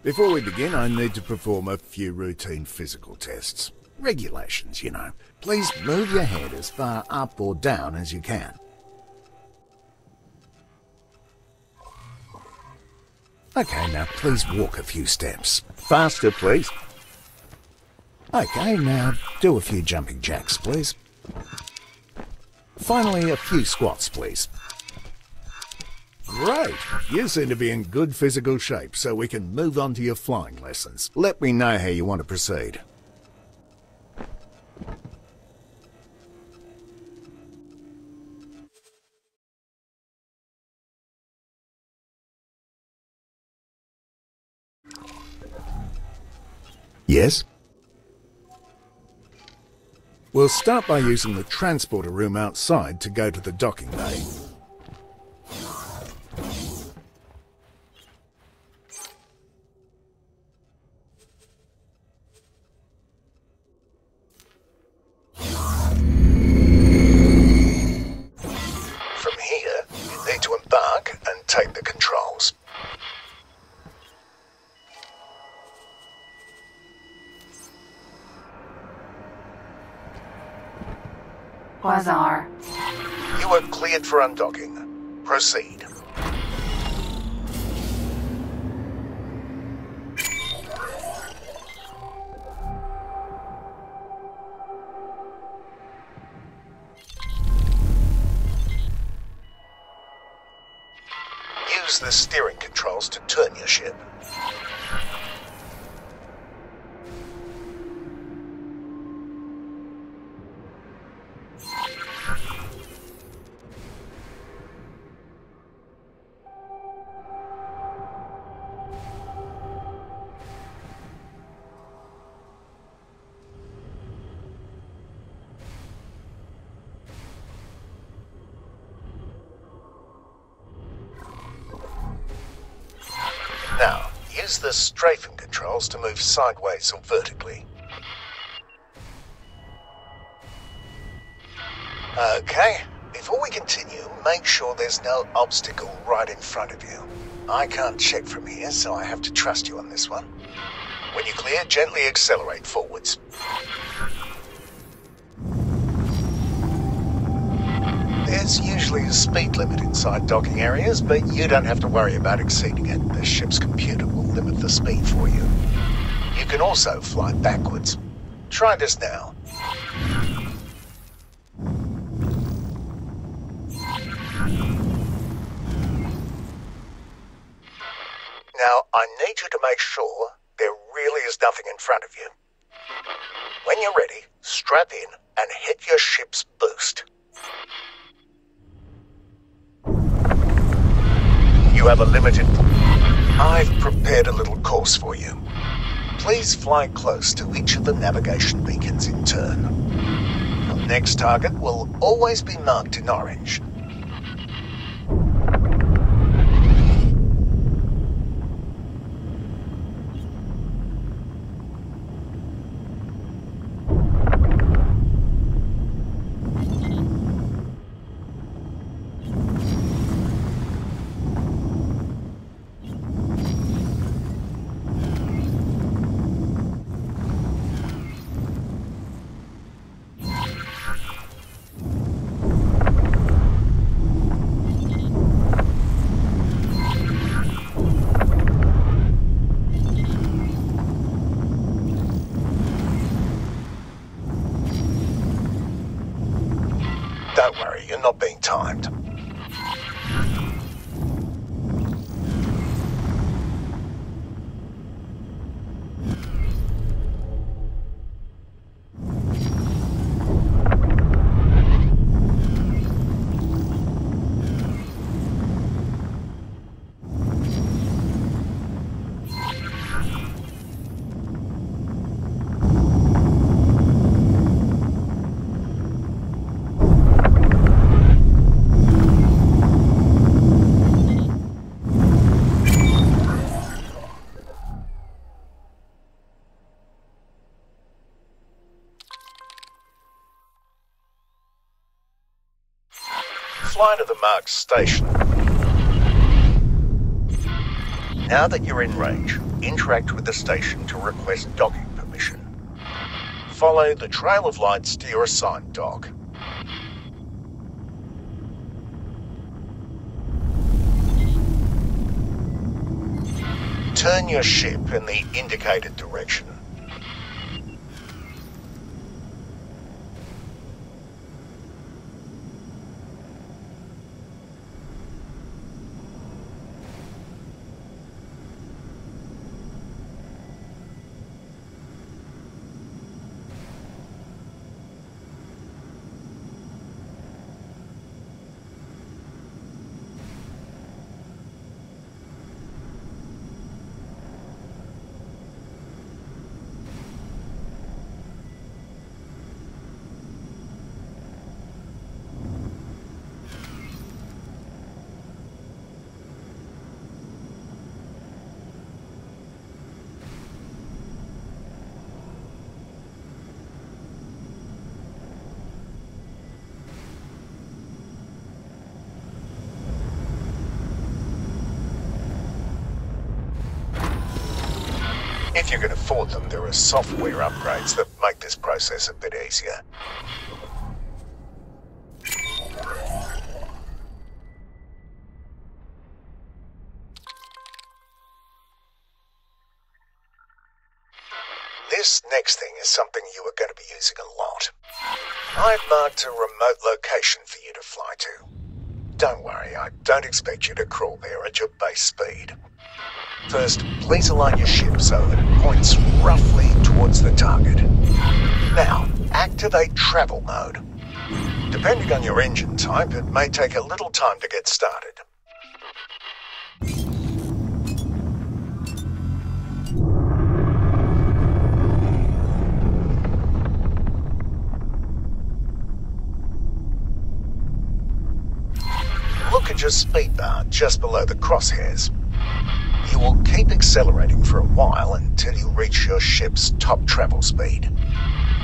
Before we begin, I need to perform a few routine physical tests. Regulations, you know. Please move your head as far up or down as you can. Okay, now please walk a few steps. Faster, please. Okay, now do a few jumping jacks, please. Finally, a few squats, please. Great! You seem to be in good physical shape, so we can move on to your flying lessons. Let me know how you want to proceed. Yes? We'll start by using the transporter room outside to go to the docking bay. From here, you need to embark and take the controls. Quasar. You are cleared for undocking. Proceed. Use the steering controls to turn your ship. Now, use the strafing controls to move sideways or vertically. Okay, before we continue, make sure there's no obstacle right in front of you. I can't check from here, so I have to trust you on this one. When you're clear, gently accelerate forwards. There's usually a speed limit inside docking areas, but you don't have to worry about exceeding it. The ship's computer will limit the speed for you. You can also fly backwards. Try this now. Now, I need you to make sure there really is nothing in front of you. When you're ready, strap in and hit your ship's boost. You have a limited... I've prepared a little course for you. Please fly close to each of the navigation beacons in turn. Your next target will always be marked in orange. Don't worry, you're not being timed. Fly to the marked station. Now that you're in range, interact with the station to request docking permission. Follow the trail of lights to your assigned dock. Turn your ship in the indicated direction. If you can afford them, there are software upgrades that make this process a bit easier. This next thing is something you are going to be using a lot. I've marked a remote location for you to fly to. Don't worry, I don't expect you to crawl there at your base speed. First, please align your ship so that it points roughly towards the target. Now, activate travel mode. Depending on your engine type, it may take a little time to get started. Look at your speed bar just below the crosshairs. You will keep accelerating for a while until you reach your ship's top travel speed.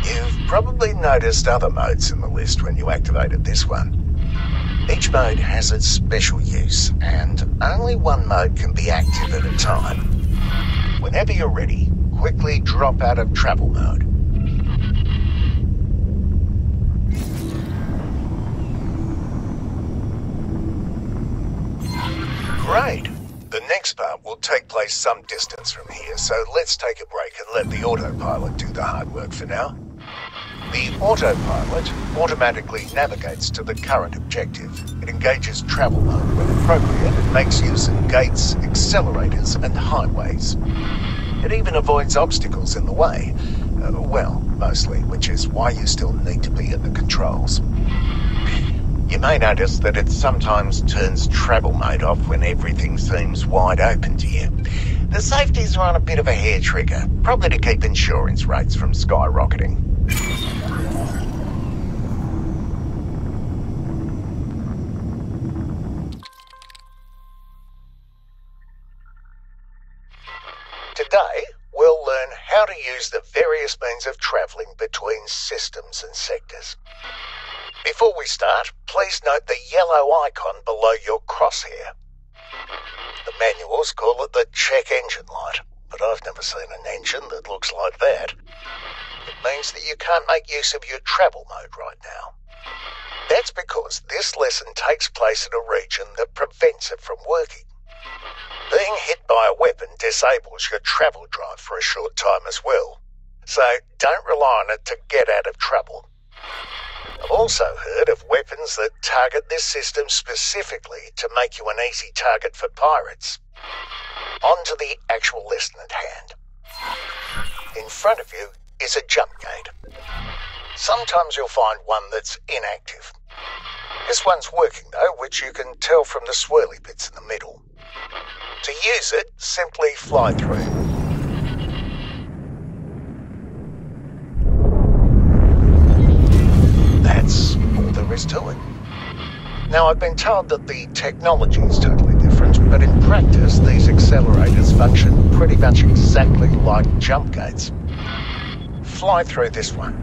You've probably noticed other modes in the list when you activated this one. Each mode has its special use, and only one mode can be active at a time. Whenever you're ready, quickly drop out of travel mode. Great! The next part will take place some distance from here, so let's take a break and let the autopilot do the hard work for now. The autopilot automatically navigates to the current objective. It engages travel mode when appropriate and makes use of gates, accelerators, and highways. It even avoids obstacles in the way. Well, mostly, which is why you still need to be at the controls. You may notice that it sometimes turns travel mode off when everything seems wide open to you. The safeties are on a bit of a hair trigger, probably to keep insurance rates from skyrocketing. Today, we'll learn how to use the various means of travelling between systems and sectors. Before we start, please note the yellow icon below your crosshair. The manuals call it the check engine light, but I've never seen an engine that looks like that. It means that you can't make use of your travel mode right now. That's because this lesson takes place in a region that prevents it from working. Being hit by a weapon disables your travel drive for a short time as well, so don't rely on it to get out of trouble. I've also heard of weapons that target this system specifically to make you an easy target for pirates. On to the actual lesson at hand. In front of you is a jump gate. Sometimes you'll find one that's inactive. This one's working though, which you can tell from the swirly bits in the middle. To use it, simply fly through. That's all there is to it. Now, I've been told that the technology is totally different, but in practice, these accelerators function pretty much exactly like jump gates. Fly through this one.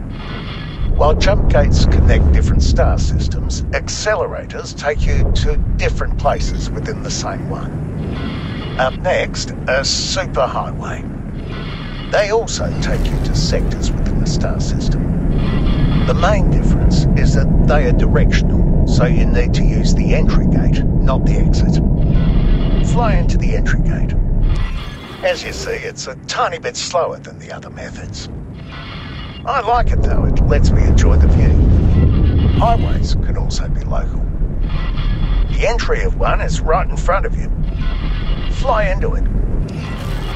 While jump gates connect different star systems, accelerators take you to different places within the same one. Up next, a superhighway. They also take you to sectors within the star system. The main difference is that they are directional, so you need to use the entry gate, not the exit. Fly into the entry gate. As you see, it's a tiny bit slower than the other methods. I like it though, it lets me enjoy the view. Highways can also be local. The entry of one is right in front of you. Fly into it.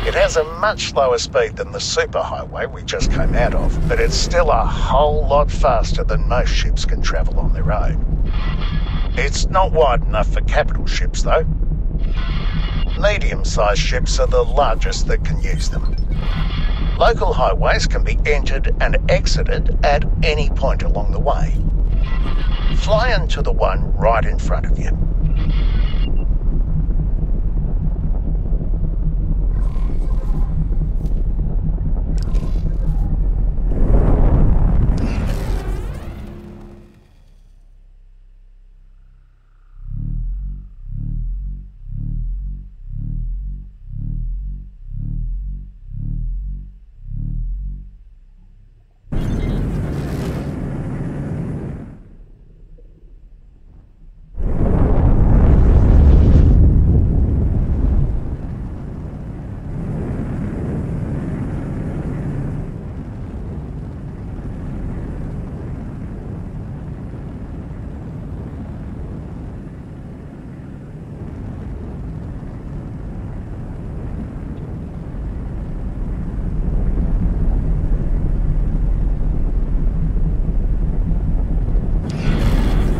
It has a much slower speed than the superhighway we just came out of, but it's still a whole lot faster than most ships can travel on their own. It's not wide enough for capital ships though. Medium-sized ships are the largest that can use them. Local highways can be entered and exited at any point along the way. Fly into the one right in front of you.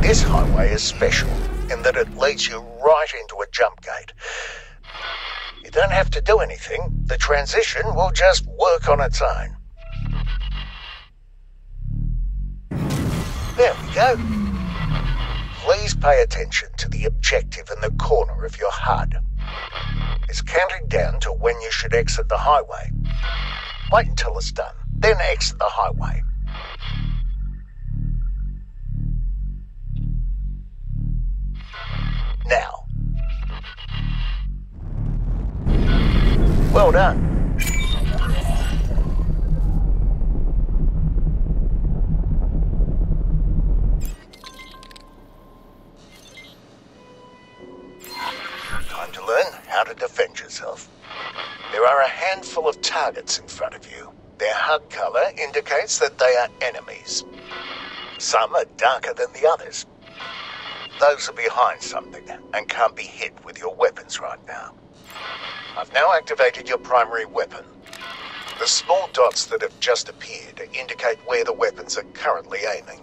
This highway is special in that it leads you right into a jump gate. You don't have to do anything, the transition will just work on its own. There we go. Please pay attention to the objective in the corner of your HUD. It's counting down to when you should exit the highway. Wait until it's done, then exit the highway. Now. Well done. Time to learn how to defend yourself. There are a handful of targets in front of you. Their HUD colour indicates that they are enemies. Some are darker than the others. Those are behind something and can't be hit with your weapons right now. I've now activated your primary weapon. The small dots that have just appeared indicate where the weapons are currently aiming.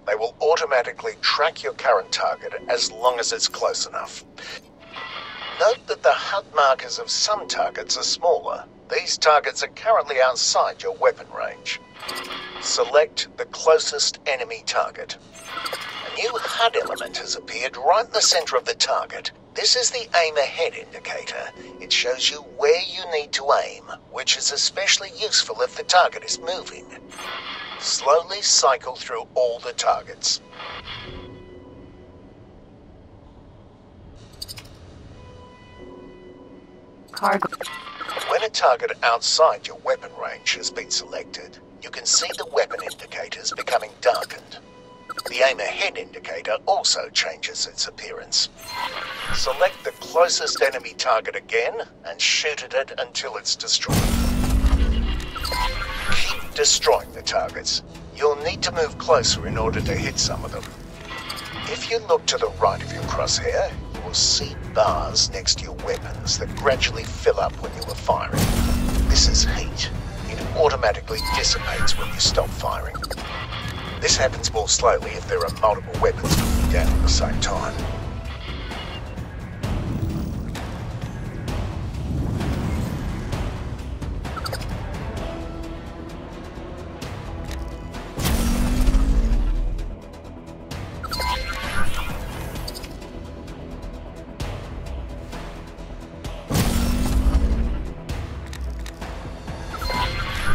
They will automatically track your current target as long as it's close enough. Note that the HUD markers of some targets are smaller. These targets are currently outside your weapon range. Select the closest enemy target. A new HUD element has appeared right in the center of the target. This is the aim ahead indicator. It shows you where you need to aim, which is especially useful if the target is moving. Slowly cycle through all the targets. Cargo. When a target outside your weapon range has been selected, you can see the weapon indicators becoming darkened. The aim ahead indicator also changes its appearance. Select the closest enemy target again and shoot at it until it's destroyed. Keep destroying the targets. You'll need to move closer in order to hit some of them. If you look to the right of your crosshair, you will see bars next to your weapons that gradually fill up when you are firing. This is heat. It automatically dissipates when you stop firing. This happens more slowly if there are multiple weapons moving down at the same time.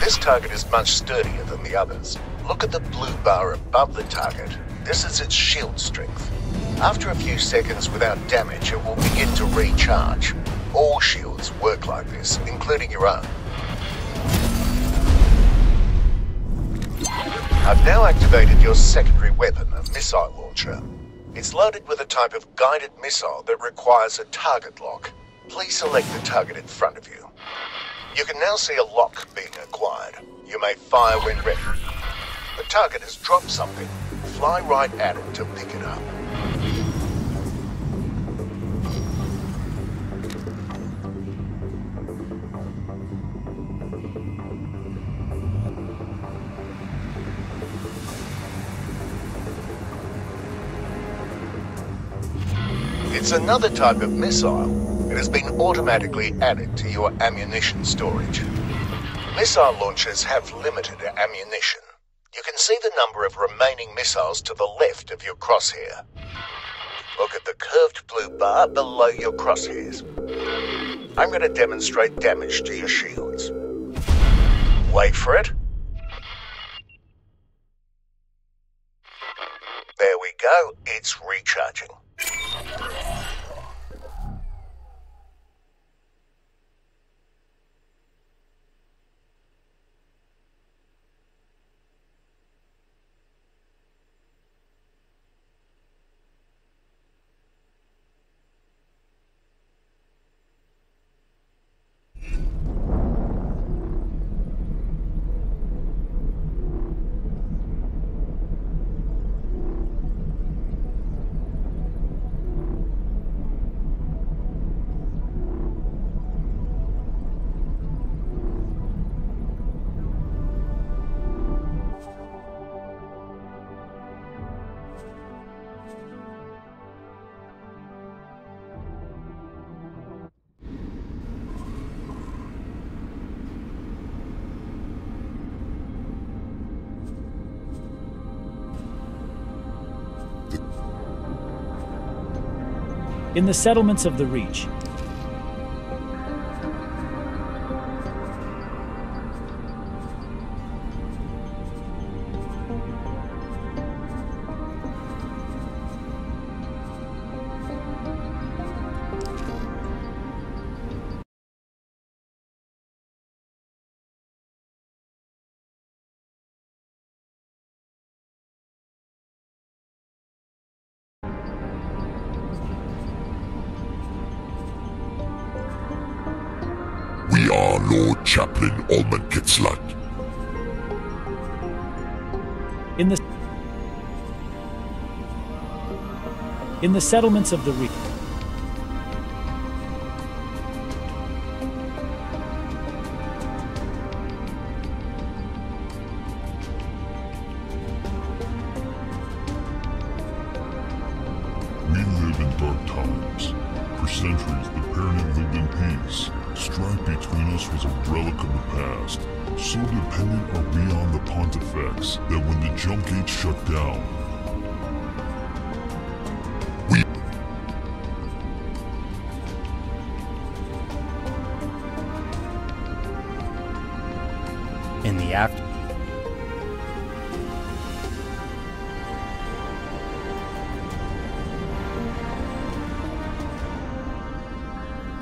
This target is much sturdier than the others. Look at the blue bar above the target. This is its shield strength. After a few seconds without damage, it will begin to recharge. All shields work like this, including your own. I've now activated your secondary weapon, a missile launcher. It's loaded with a type of guided missile that requires a target lock. Please select the target in front of you. You can now see a lock being acquired. You may fire when ready. The target has dropped something. Fly right at it to pick it up. It's another type of missile. It has been automatically added to your ammunition storage. Missile launchers have limited ammunition. You can see the number of remaining missiles to the left of your crosshair. Look at the curved blue bar below your crosshairs. I'm going to demonstrate damage to your shields. Wait for it. There we go. It's recharging. In the settlements of the Reach, We are Lord Chaplain Alman Kitzlat. In the settlements of the Reach, We live in dark times. For centuries, the Paranid lived in peace. Strife between us was a relic of the past. So dependent are we on the Pontifex that when the jump gates shut down, in the after.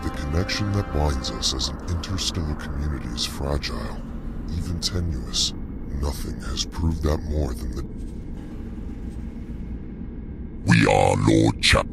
the connection that binds us as an interstellar community is fragile, even tenuous. Nothing has proved that more than the... We are Lord Chap.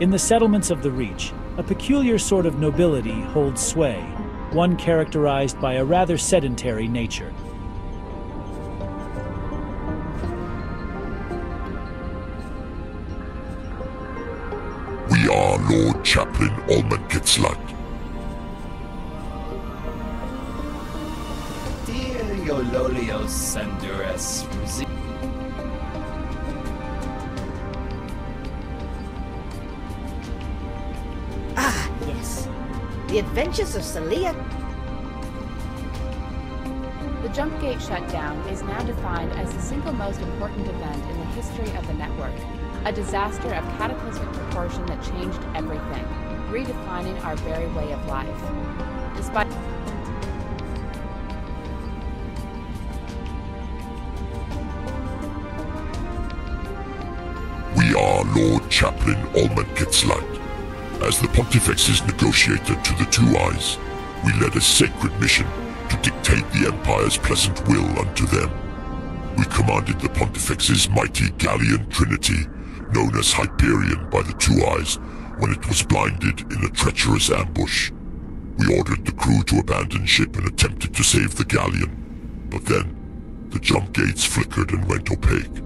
in the settlements of the Reach, a peculiar sort of nobility holds sway, one characterized by a rather sedentary nature. We are Lord Chaplain Alman Kitzlat. Dear Eulolios Sandurus, The Adventures of Celia? The Jumpgate shutdown is now defined as the single most important event in the history of the network, a disaster of cataclysmic proportion that changed everything, redefining our very way of life. Despite We are Lord Chaplain Alman Kitzlight. As the Pontifex's negotiator to the Two Eyes, we led a sacred mission to dictate the Empire's pleasant will unto them. We commanded the Pontifex's mighty Galleon Trinity, known as Hyperion by the Two Eyes, when it was blinded in a treacherous ambush. We ordered the crew to abandon ship and attempted to save the galleon. But then, the jump gates flickered and went opaque.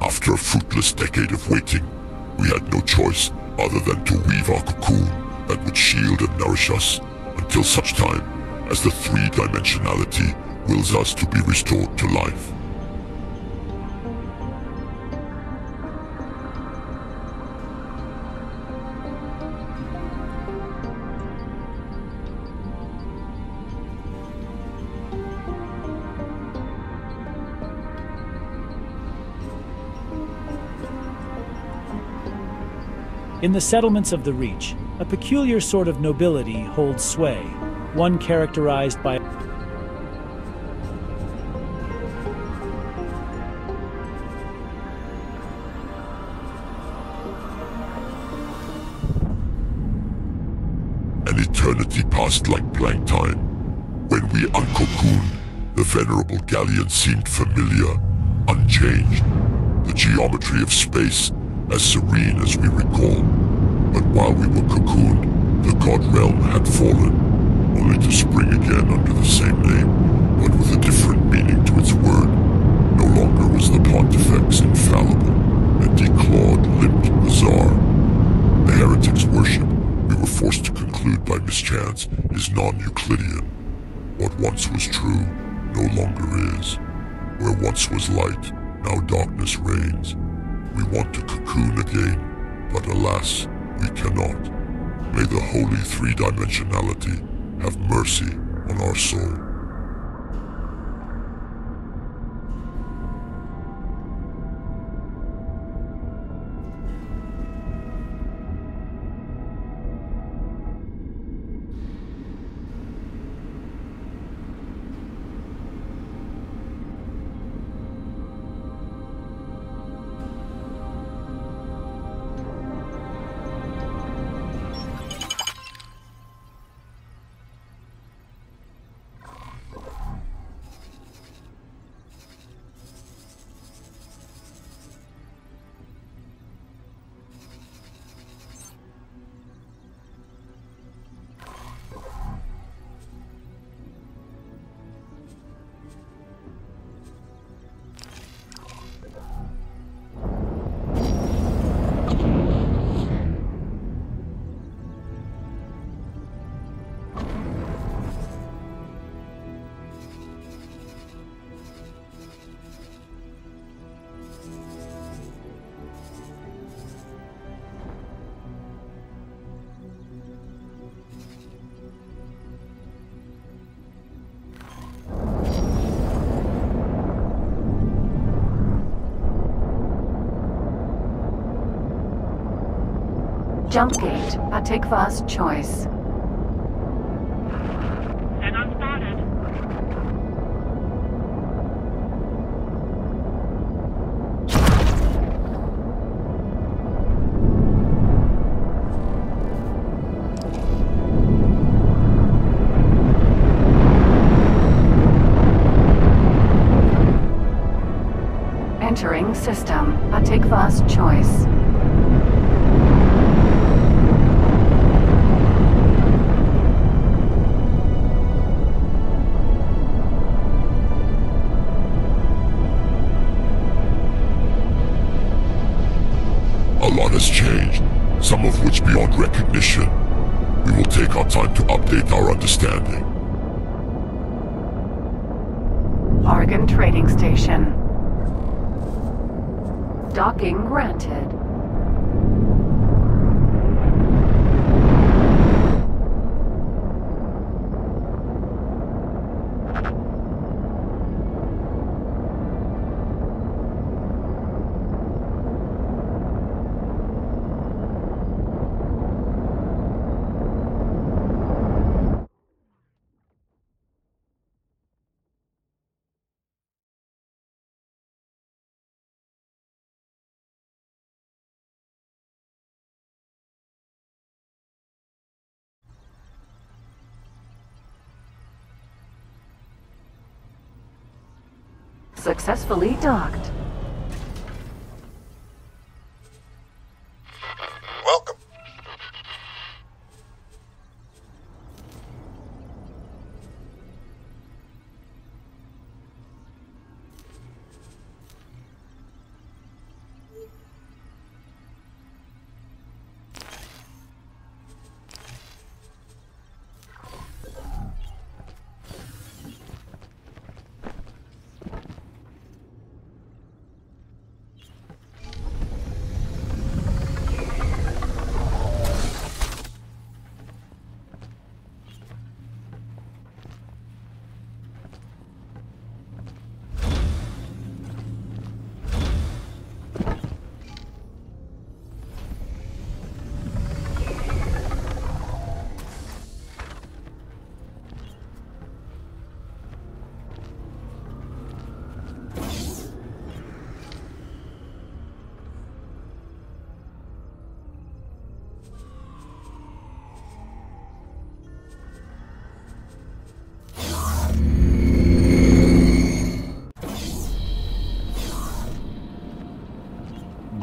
After a fruitless decade of waiting, we had no choice other than to weave our cocoon that would shield and nourish us until such time as the three-dimensionality wills us to be restored to life. In the settlements of the Reach, a peculiar sort of nobility holds sway, one characterized by an eternity passed like blank time. When we uncocooned, the venerable galleon seemed familiar, unchanged, the geometry of space as serene as we recall. But while we were cocooned, the god realm had fallen, only to spring again under the same name, but with a different meaning to its word. No longer was the Pontifex infallible, and declawed, limped bizarre. The heretics' worship, we were forced to conclude by mischance, is non-Euclidean. What once was true, no longer is. Where once was light, now darkness reigns. We want to cocoon again, but alas, we cannot. May the holy three-dimensionality have mercy on our soul. Jumpgate, Atikva's choice. And unspotted. Entering system, Atikva's choice. A lot has changed, some of which beyond recognition. We will take our time to update our understanding. Argon Trading Station. Docking granted. Successfully docked. Welcome.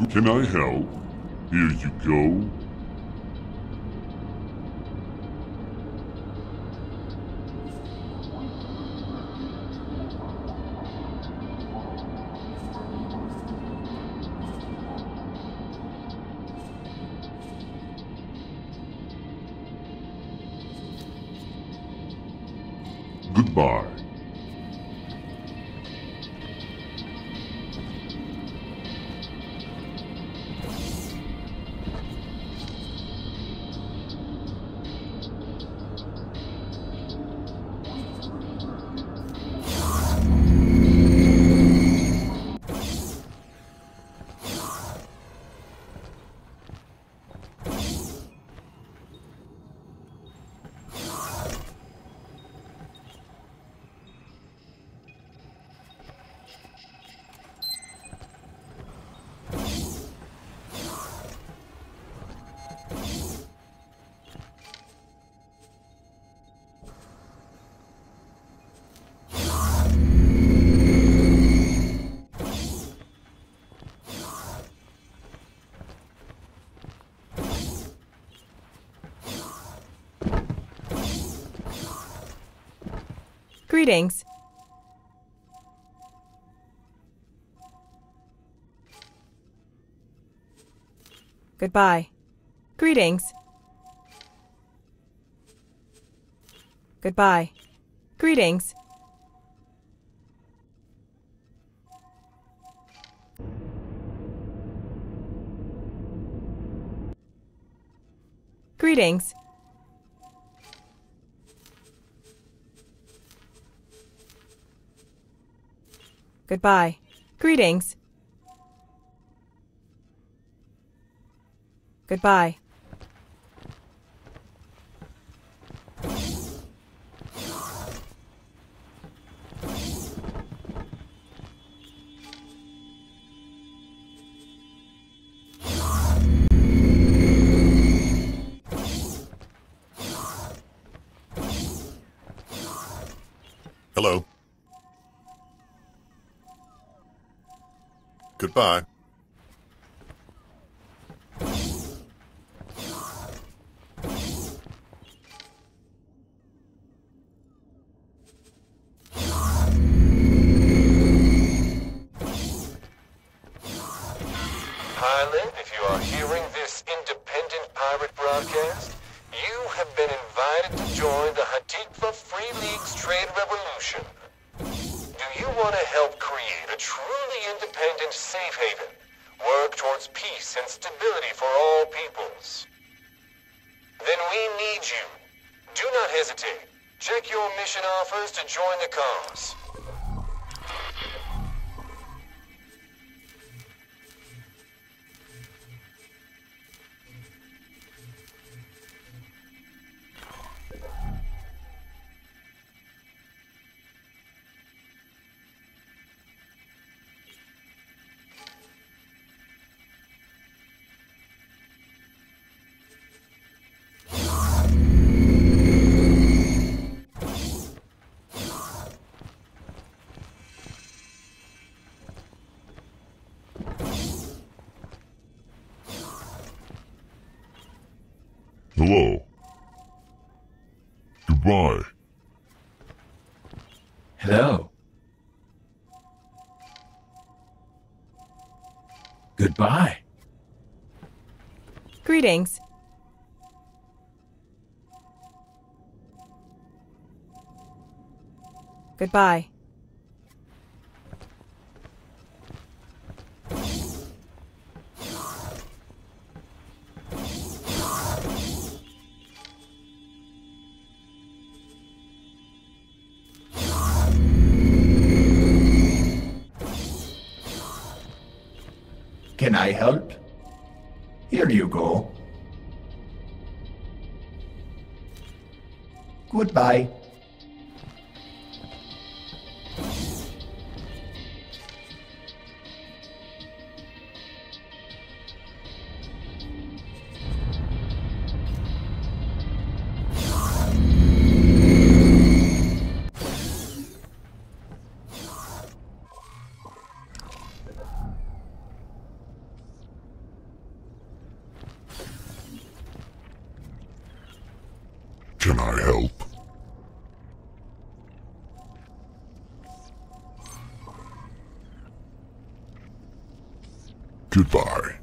Can I help? Here you go. Goodbye. Greetings. Goodbye. Greetings. Goodbye. Greetings. Greetings. Goodbye. Greetings. Goodbye. Hello. Goodbye. Pilot, if you are hearing this independent pirate broadcast, you have been invited to join the Hatikva Free League's trade revolution. Do you want to help create a truly independent safe haven? Work towards peace and stability for all peoples? Then we need you. Do not hesitate. Check your mission offers to join the cause. Goodbye. Hello. Goodbye. Greetings. Goodbye. Can I help? Here you go. Goodbye. Can I help? Goodbye.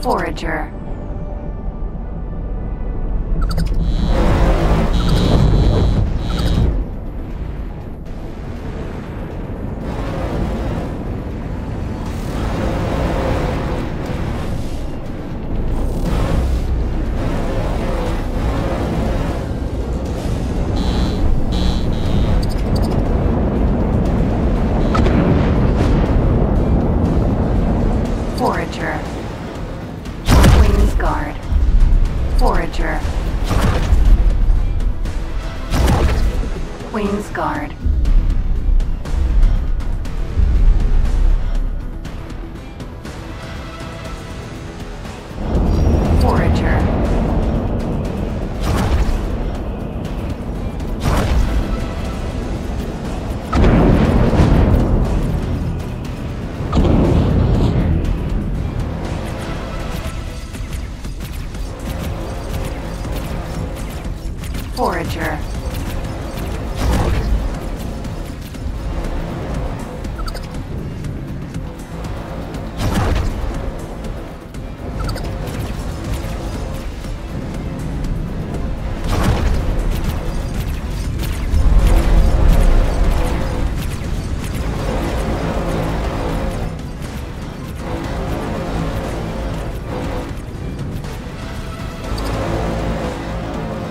Forager. Forager. Wings guard. Forager. Wings guard. Forager. Forager.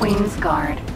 Queen's Guard.